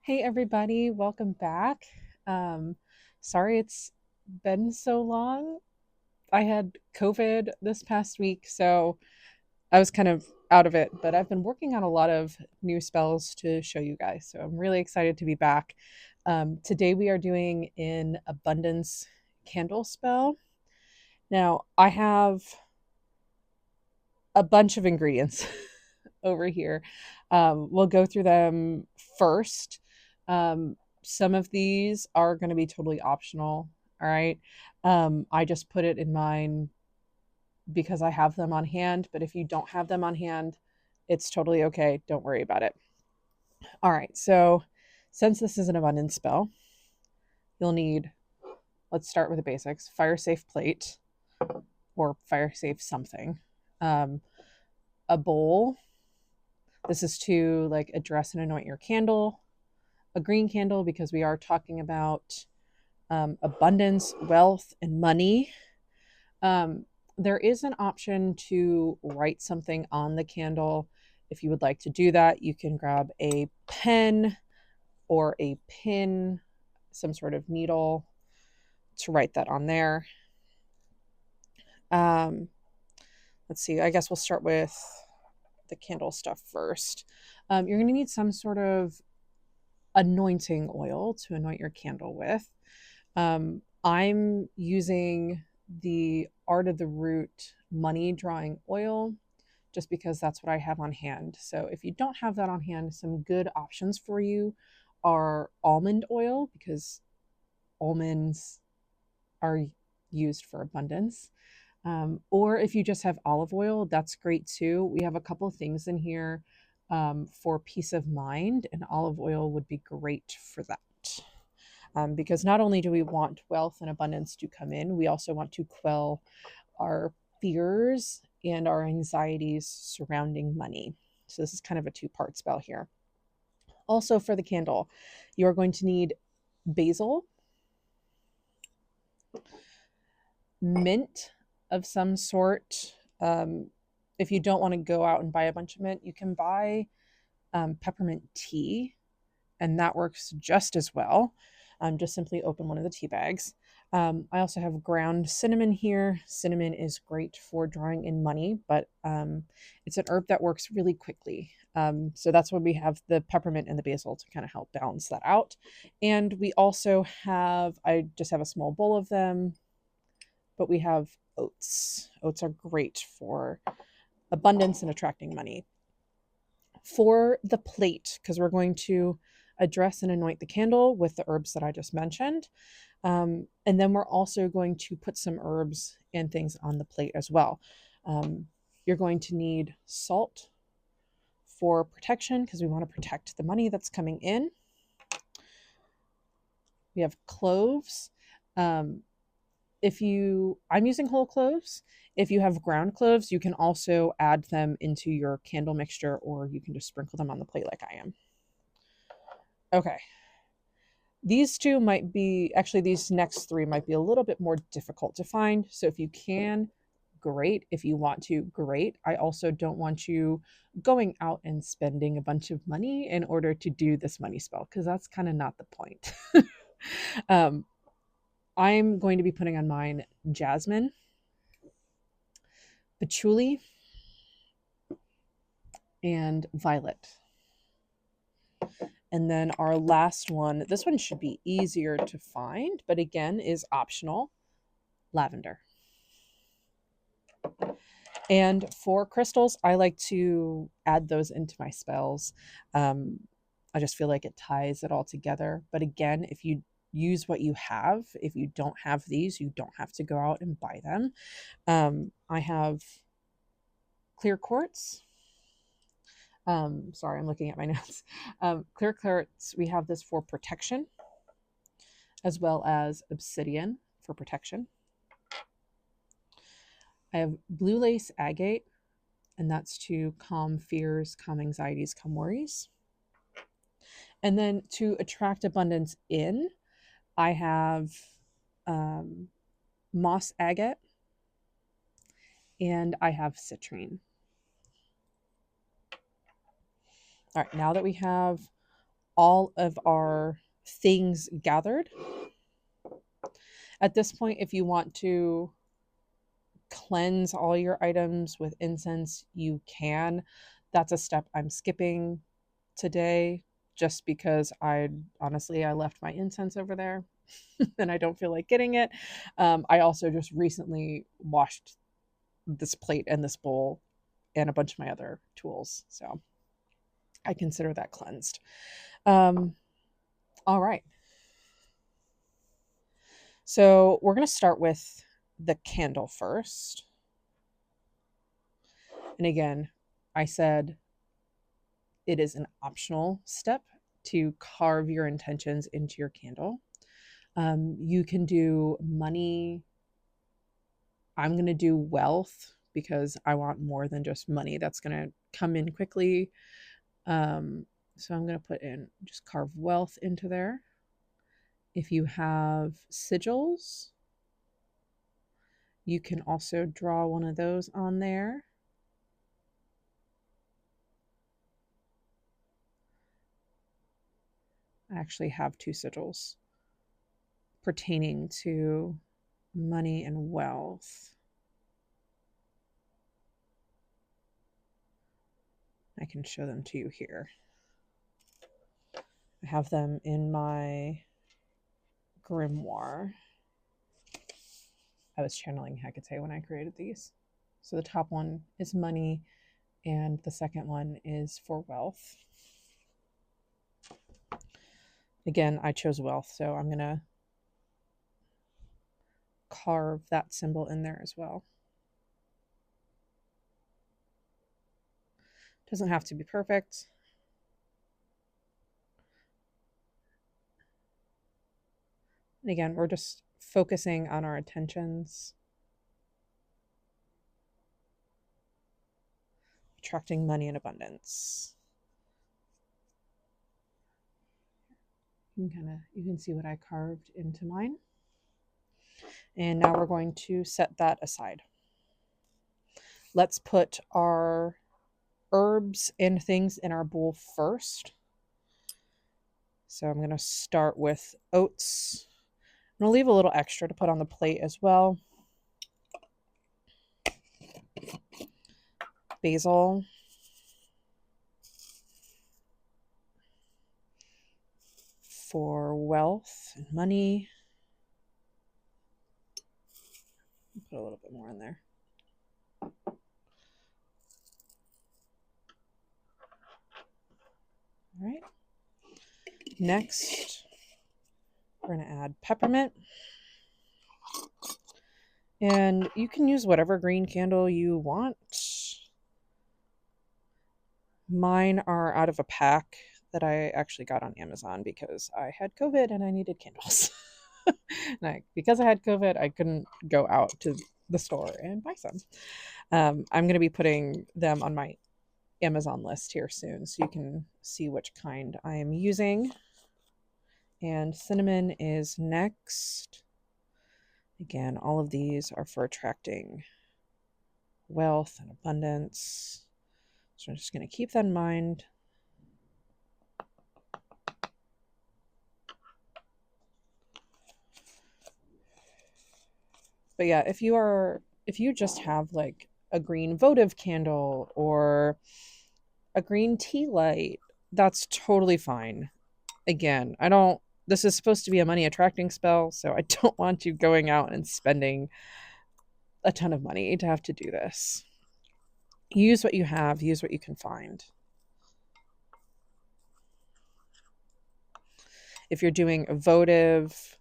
Hey everybody, welcome back. Um, Sorry it's been so long. I had COVID this past week, so I was kind of out of it, but I've been working on a lot of new spells to show you guys. So I'm really excited to be back. Today we are doing an abundance candle spell. Now, I have a bunch of ingredients over here. We'll go through them first. Some of these are going to be totally optional. All right. I just put it in mine because I have them on hand. But if you don't have them on hand, it's totally okay. Don't worry about it. All right. So, since this is an abundance spell, you'll need, let's start with the basics, fire safe plate or fire safe something, um, a bowl. This is to like address and anoint your candle, a green candle because we are talking about abundance, wealth, and money. Um, there is an option to write something on the candle. If you would like to do that, you can grab a pen or a pin, some sort of needle to write that on there. Um, let's see, I guess we'll start with the candle stuff first. You're going to need some sort of anointing oil to anoint your candle with. I'm using the Art of the Root money drawing oil just because that's what I have on hand. So if you don't have that on hand, some good options for you are almond oil because almonds are used for abundance. Or if you just have olive oil, that's great too. We have a couple things in here for peace of mind, and olive oil would be great for that. Because not only do we want wealth and abundance to come in, we also want to quell our fears and our anxieties surrounding money. So, this is kind of a two-part spell here. Also, for the candle, you are going to need basil, mint of some sort. If you don't want to go out and buy a bunch of mint, you can buy peppermint tea, and that works just as well. Just simply open one of the tea bags. I also have ground cinnamon here. Cinnamon is great for drawing in money, but it's an herb that works really quickly. So that's why we have the peppermint and the basil to kind of help balance that out. And we also have, I just have a small bowl of them, but we have oats. Oats are great for abundance and attracting money. For the plate, because we're going to address and anoint the candle with the herbs that I just mentioned. And then we're also going to put some herbs and things on the plate as well. You're going to need salt for protection because we want to protect the money that's coming in. We have cloves. I'm using whole cloves. If you have ground cloves, you can also add them into your candle mixture, or you can just sprinkle them on the plate like I am. Okay. These two might be, actually, these next three might be a little bit more difficult to find. So if you can, great. If you want to, great. I also don't want you going out and spending a bunch of money in order to do this money spell, because that's kind of not the point. um, I'm going to be putting on mine Jasmine, Patchouli, and Violet. And then our last one, this one should be easier to find, but again is optional, Lavender. And for crystals, I like to add those into my spells. I just feel like it ties it all together. But again, if you use what you have, if you don't have these, you don't have to go out and buy them. I have clear quartz. Sorry, I'm looking at my notes. Clear quartz, we have this for protection, as well as obsidian for protection. I have blue lace agate, and that's to calm fears, calm anxieties, calm worries. And then to attract abundance in, I have moss agate, and I have citrine. All right, now that we have all of our things gathered. At this point, if you want to cleanse all your items with incense, you can. That's a step I'm skipping today just because I left my incense over there and I don't feel like getting it. I also just recently washed this plate and this bowl and a bunch of my other tools, so I consider that cleansed. All right. So we're going to start with the candle first. And again, I said it is an optional step to carve your intentions into your candle. You can do money. I'm going to do wealth because I want more than just money that's going to come in quickly. So I'm going to put in, just carve wealth into there. If you have sigils, you can also draw one of those on there. I actually have 2 sigils pertaining to money and wealth. I can show them to you here. I have them in my grimoire. I was channeling Agate when I created these. So the top one is money, and the second one is for wealth. Again, I chose wealth, so I'm going to carve that symbol in there as well. Doesn't have to be perfect. And again, we're just focusing on our intentions. Attracting money and abundance. You can see what I carved into mine. And now we're going to set that aside. Let's put our herbs and things in our bowl first. So I'm going to start with oats. I'm going to leave a little extra to put on the plate as well. Basil. For wealth and money. Put a little bit more in there. All right. Next, we're going to add peppermint. And you can use whatever green candle you want. Mine are out of a pack that I actually got on Amazon because I had COVID and I needed candles. Because I had COVID, I couldn't go out to the store and buy some. I'm going to be putting them on my Amazon list here soon so you can see which kind I am using. And cinnamon is next. Again, all of these are for attracting wealth and abundance. So I'm just going to keep that in mind. But yeah, if you just have like a green votive candle or a green tea light, that's totally fine. Again, this is supposed to be a money attracting spell, so I don't want you going out and spending a ton of money to have to do this. Use what you have, use what you can find. If you're doing a votive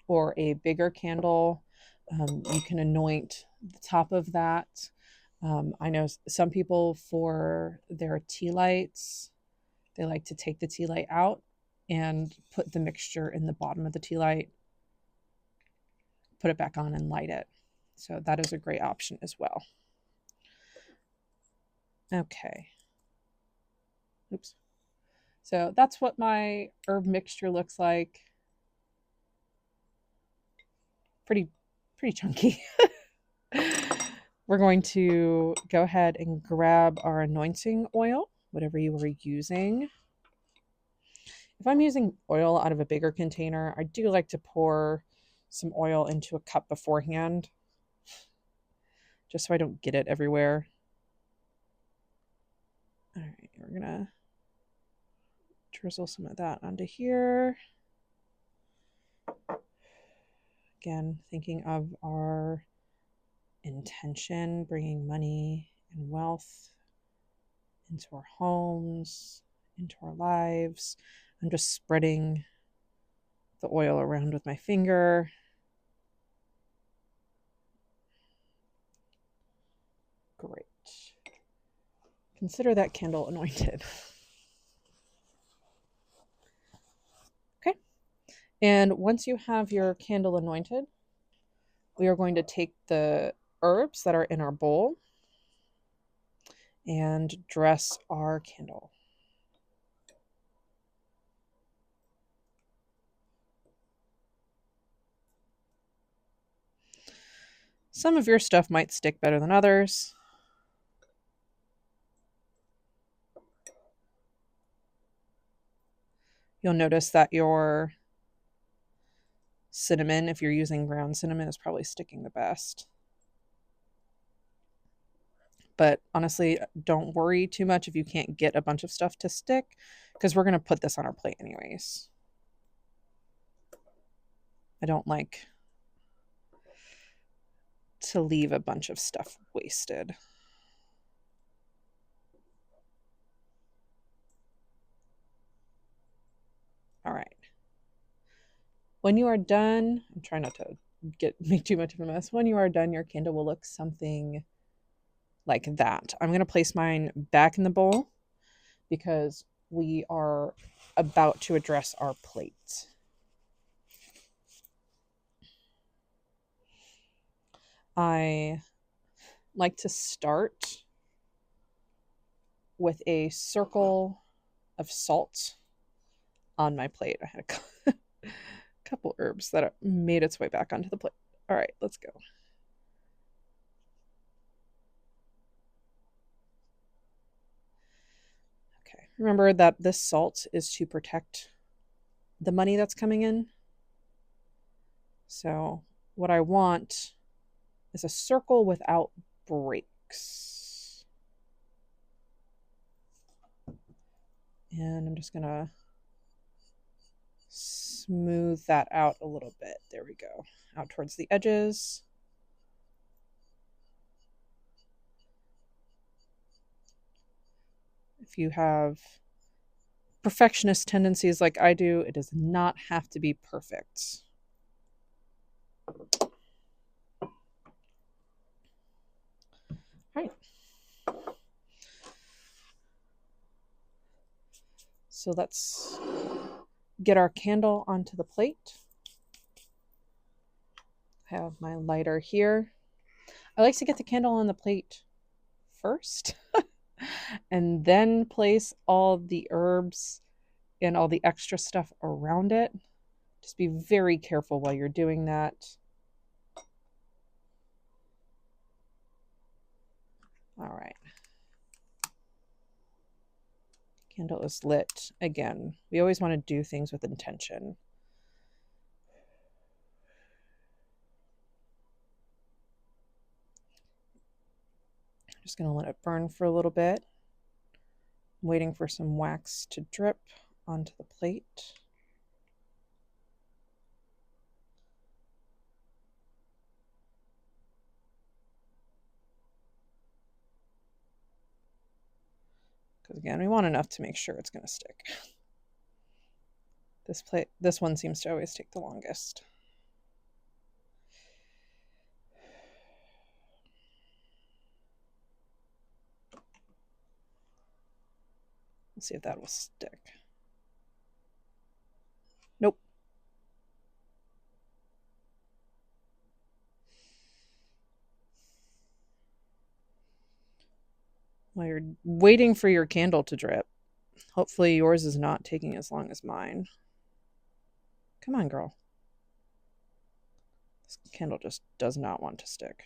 or a bigger candle, you can anoint the top of that. I know some people, for their tea lights, they like to take the tea light out and put the mixture in the bottom of the tea light, put it back on and light it. So that is a great option as well. Okay. Oops. So that's what my herb mixture looks like. Pretty chunky. We're going to go ahead and grab our anointing oil, whatever you were using. If I'm using oil out of a bigger container, I do like to pour some oil into a cup beforehand, just so I don't get it everywhere. All right, we're gonna drizzle some of that onto here. Again, thinking of our intention, bringing money and wealth into our homes, into our lives. I'm just spreading the oil around with my finger. Great. Consider that candle anointed. Okay. And once you have your candle anointed, we are going to take the herbs that are in our bowl and dress our candle. Some of your stuff might stick better than others. You'll notice that your cinnamon, if you're using ground cinnamon, is probably sticking the best. But honestly, don't worry too much if you can't get a bunch of stuff to stick, because we're going to put this on our plate anyways. I don't like to leave a bunch of stuff wasted. All right. When you are done, I'm trying not to make too much of a mess. When you are done, your candle will look something like that. I'm going to place mine back in the bowl because we are about to address our plate. I like to start with a circle of salt on my plate. I had a couple herbs that made its way back onto the plate. All right, let's go. Okay, remember that this salt is to protect the money that's coming in. So what I want is a circle without breaks. And I'm just gonna smooth that out a little bit. There we go. Out towards the edges. If you have perfectionist tendencies like I do, it does not have to be perfect. All right. So let's get our candle onto the plate. I have my lighter here. I like to get the candle on the plate first and then place all the herbs and all the extra stuff around it. Just be very careful while you're doing that. All right. Candle is lit. Again, we always want to do things with intention. I'm just going to let it burn for a little bit. I'm waiting for some wax to drip onto the plate. Because again, we want enough to make sure it's going to stick. This one seems to always take the longest. Let's see if that will stick. Nope. While you're waiting for your candle to drip, hopefully yours is not taking as long as mine. Come on, girl. This candle just does not want to stick.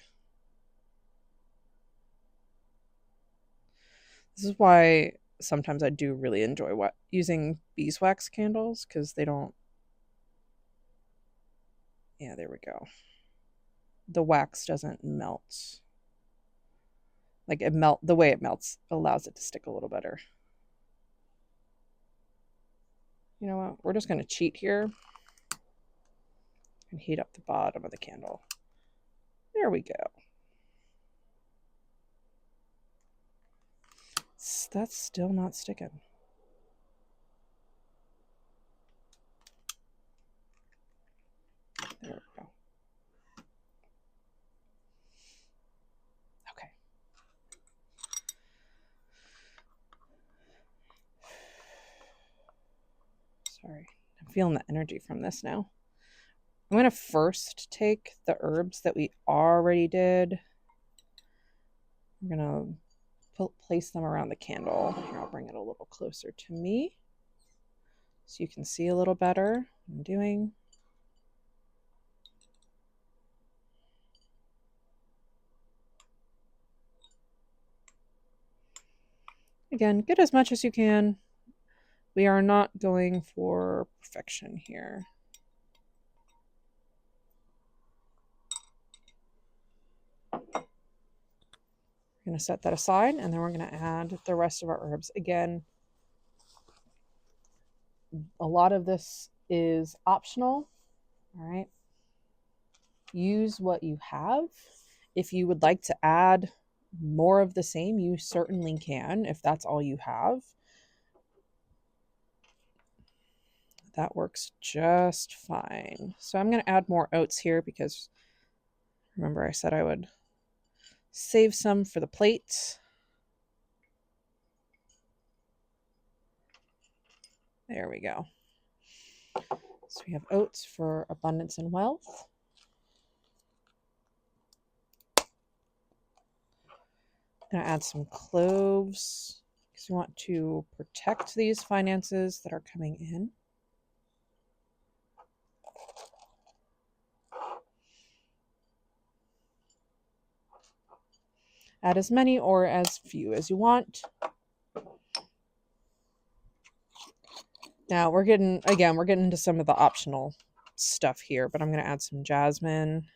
This is why sometimes I do really enjoy using beeswax candles because they don't. Yeah, there we go. The wax doesn't melt. Like the way it melts allows it to stick a little better. You know what? We're just going to cheat here and heat up the bottom of the candle. There we go. That's still not sticking. There we go. Okay. Sorry. I'm feeling the energy from this now. I'm going to first take the herbs that we already did. I'm going to place them around the candle. Here, I'll bring it a little closer to me so you can see a little better what I'm doing. Again, get as much as you can. We are not going for perfection here. We're going to set that aside, and then we're going to add the rest of our herbs. Again, a lot of this is optional. All right. Use what you have. If you would like to add more of the same, you certainly can, if that's all you have. That works just fine. So I'm going to add more oats here because remember I said I would save some for the plate. There we go. So we have oats for abundance and wealth. I'm going to add some cloves because we want to protect these finances that are coming in. Add as many or as few as you want. Now we're getting into some of the optional stuff here, but I'm going to add some jasmine,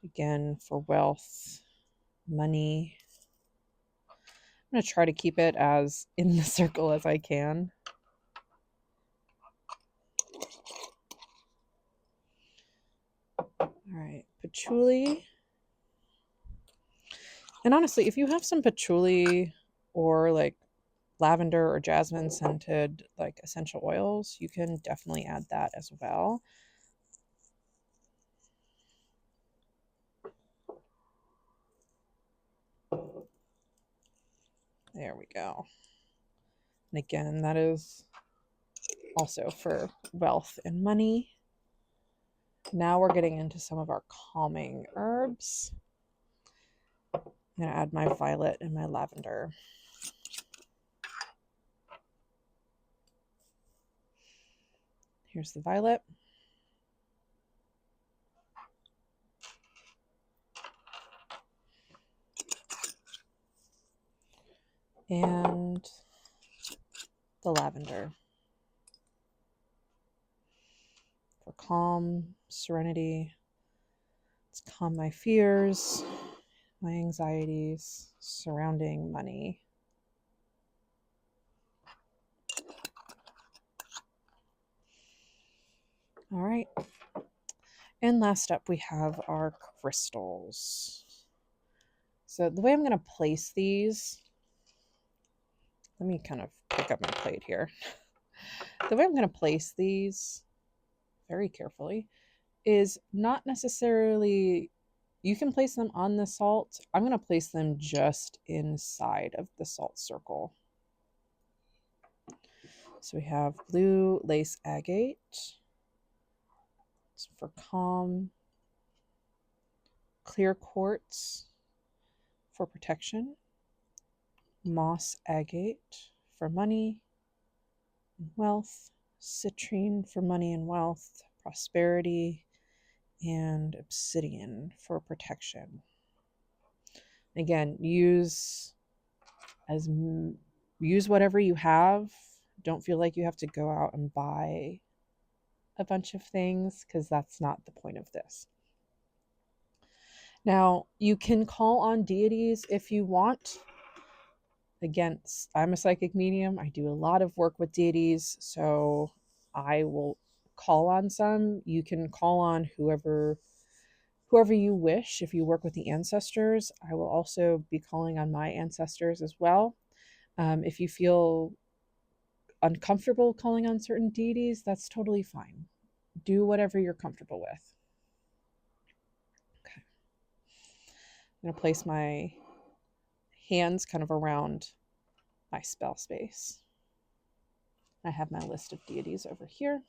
again, for wealth, money. I'm going to try to keep it as in the circle as I can. All right, patchouli. And honestly, if you have some patchouli or like lavender or jasmine scented like essential oils, you can definitely add that as well. There we go. And again, that is also for wealth and money. Now we're getting into some of our calming herbs. I'm going to add my violet and my lavender. Here's the violet. And the lavender. For calm, serenity. Let's calm my fears, my anxieties surrounding money. All right. And last up, we have our crystals. So the way I'm going to place these, let me kind of pick up my plate here. The way I'm going to place these very carefully is not necessarily, you can place them on the salt. I'm going to place them just inside of the salt circle. So we have blue lace agate. It's for calm. Clear quartz for protection. Moss agate for money and wealth. Citrine for money and wealth, prosperity, and obsidian for protection. Again, use as use whatever you have. Don't feel like you have to go out and buy a bunch of things, because that's not the point of this. Now, you can call on deities if you want. Again, I'm a psychic medium. I do a lot of work with deities, so I will call on some. You can call on whoever you wish. If you work with the ancestors, I will also be calling on my ancestors as well. If you feel uncomfortable calling on certain deities, that's totally fine. Do whatever you're comfortable with. Okay. I'm going to place my hands kind of around my spell space. I have my list of deities over here.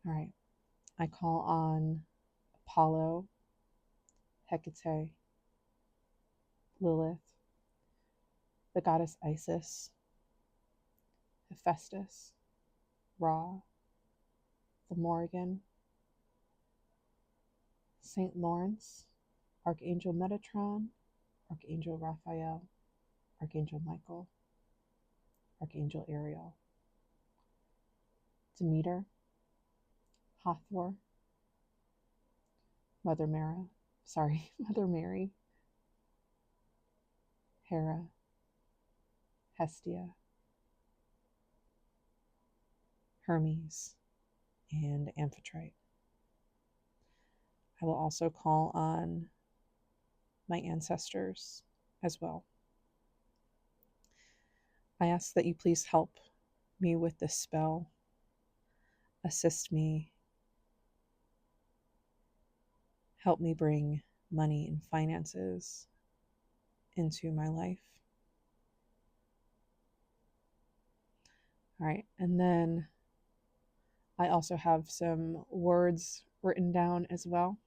All right. I call on Apollo, Hecate, Lilith, the goddess Isis, Hephaestus, Ra, the Morrigan, Saint Lawrence, Archangel Metatron, Archangel Raphael, Archangel Michael, Archangel Ariel, Demeter, Hathor, Mother Mary, Hera, Hestia, Hermes, and Amphitrite. I will also call on my ancestors as well. I ask that you please help me with this spell, assist me, help me bring money and finances into my life. All right, and then I also have some words written down as well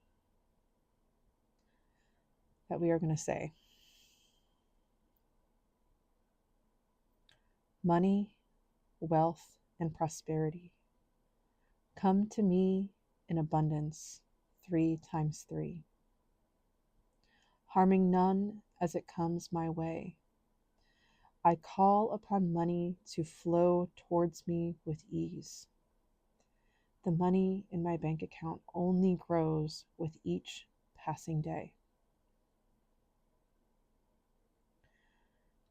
that we are going to say. Money, wealth, and prosperity come to me in abundance 3 times 3, harming none as it comes my way. I call upon money to flow towards me with ease. The money in my bank account only grows with each passing day.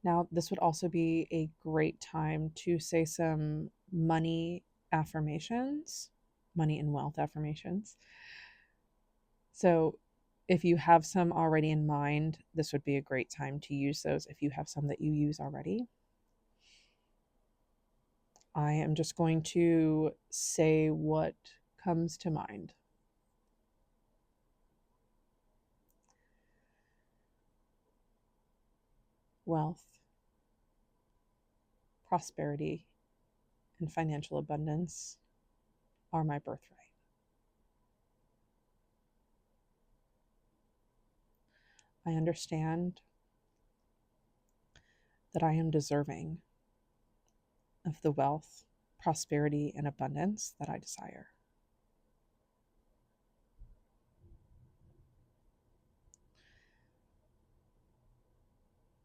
Now, this would also be a great time to say some money affirmations, money and wealth affirmations. So if you have some already in mind, this would be a great time to use those if you have some that you use already. I am just going to say what comes to mind. Wealth, prosperity, and financial abundance are my birthright. I understand that I am deserving of the wealth, prosperity, and abundance that I desire.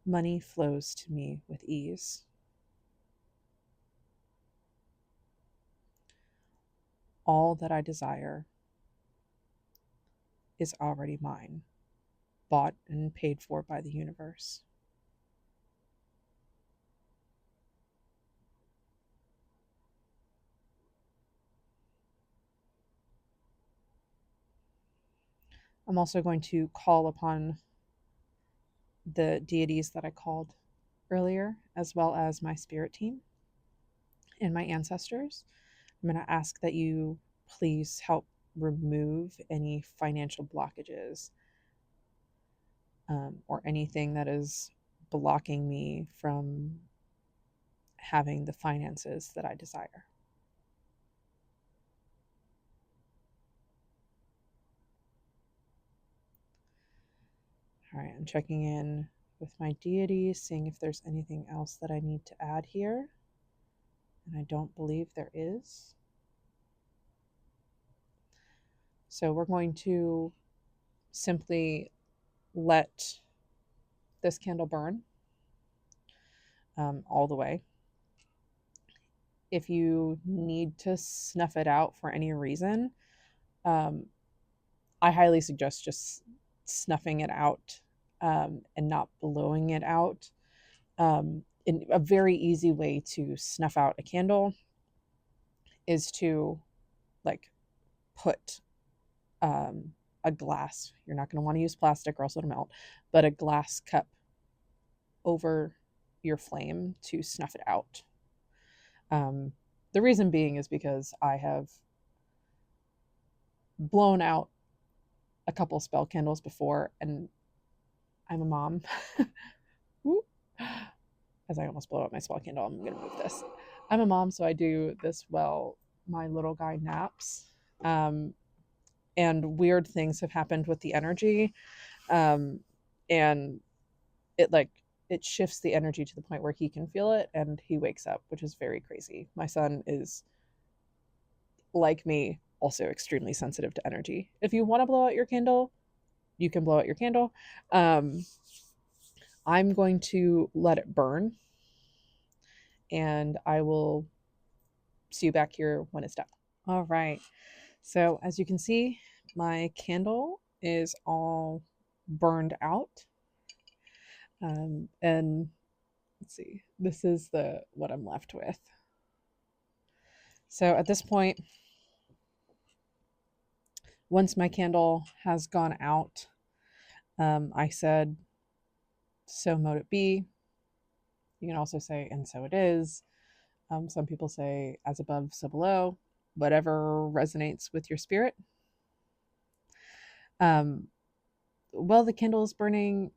Money flows to me with ease. All that I desire is already mine, bought and paid for by the universe. I'm also going to call upon the deities that I called earlier, as well as my spirit team and my ancestors. I'm going to ask that you please help remove any financial blockages or anything that is blocking me from having the finances that I desire. All right, I'm checking in with my deities, seeing if there's anything else that I need to add here. And I don't believe there is. So we're going to simply let this candle burn all the way. If you need to snuff it out for any reason, um, I highly suggest just snuffing it out and not blowing it out. In a very easy way to snuff out a candle is to like put a glass. You're not going to want to use plastic or else it'll melt, but a glass cup over your flame to snuff it out. The reason being is because I have blown out a couple spell candles before, and I'm a mom. As I almost blow up my spell candle, I'm going to move this. I'm a mom, so I do this while my little guy naps. And weird things have happened with the energy. And it shifts the energy to the point where he can feel it and he wakes up, which is very crazy. My son is, like me, also extremely sensitive to energy. If you want to blow out your candle, you can blow out your candle. I'm going to let it burn, and I will see you back here when it's done. All right. So as you can see, my candle is all burned out. And let's see, this is what I'm left with. So at this point, once my candle has gone out, I said, so mote it be. You can also say, and so it is. Some people say, as above, so below, whatever resonates with your spirit. While the candle is burning,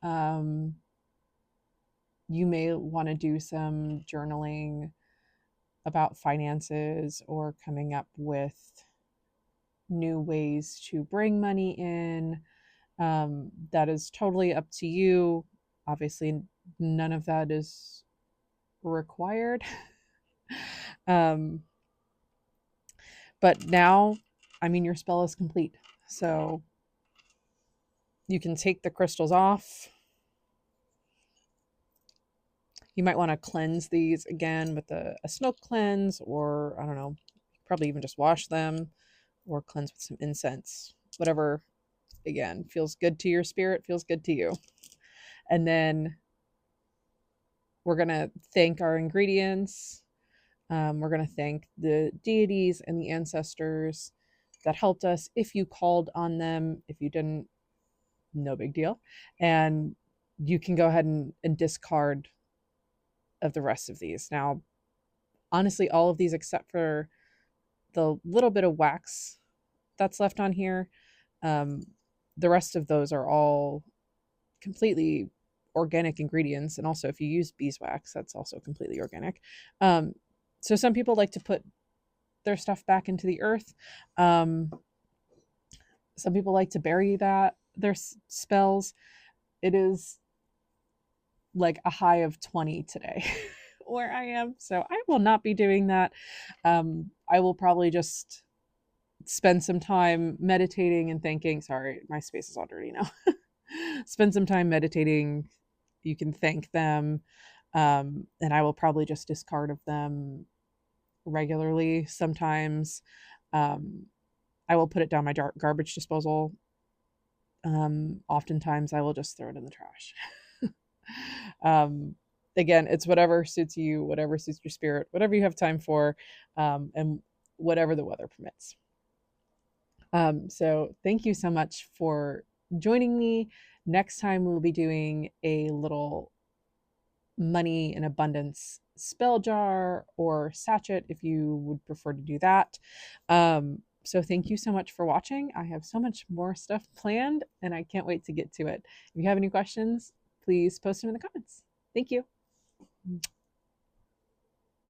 you may want to do some journaling about finances or coming up with new ways to bring money in. That is totally up to you. Obviously, none of that is required. But now, I mean, your spell is complete. So you can take the crystals off. You might want to cleanse these again with a smoke cleanse, or I don't know, probably even just wash them or cleanse with some incense. Whatever, again, feels good to your spirit, feels good to you. And then we're going to thank our ingredients. We're going to thank the deities and the ancestors that helped us. If you called on them, if you didn't, no big deal. And you can go ahead and discard of the rest of these. Now, honestly, all of these except for the little bit of wax that's left on here, the rest of those are all completely organic ingredients. And also, if you use beeswax, that's also completely organic. So some people like to put their stuff back into the earth. Some people like to bury their spells. It is like a high of 20 today where I am, so I will not be doing that. I will probably just spend some time meditating and thanking. Sorry, my space is all dirty now. Spend some time meditating. You can thank them, and I will probably just discard of them regularly. Sometimes I will put it down my garbage disposal. Oftentimes I will just throw it in the trash. Again, it's whatever suits you, whatever suits your spirit, whatever you have time for, and whatever the weather permits. So thank you so much for joining me. Next time we'll be doing a little money and abundance spell jar or sachet if you would prefer to do that. So thank you so much for watching. I have so much more stuff planned and I can't wait to get to it. If you have any questions, please post them in the comments. Thank you.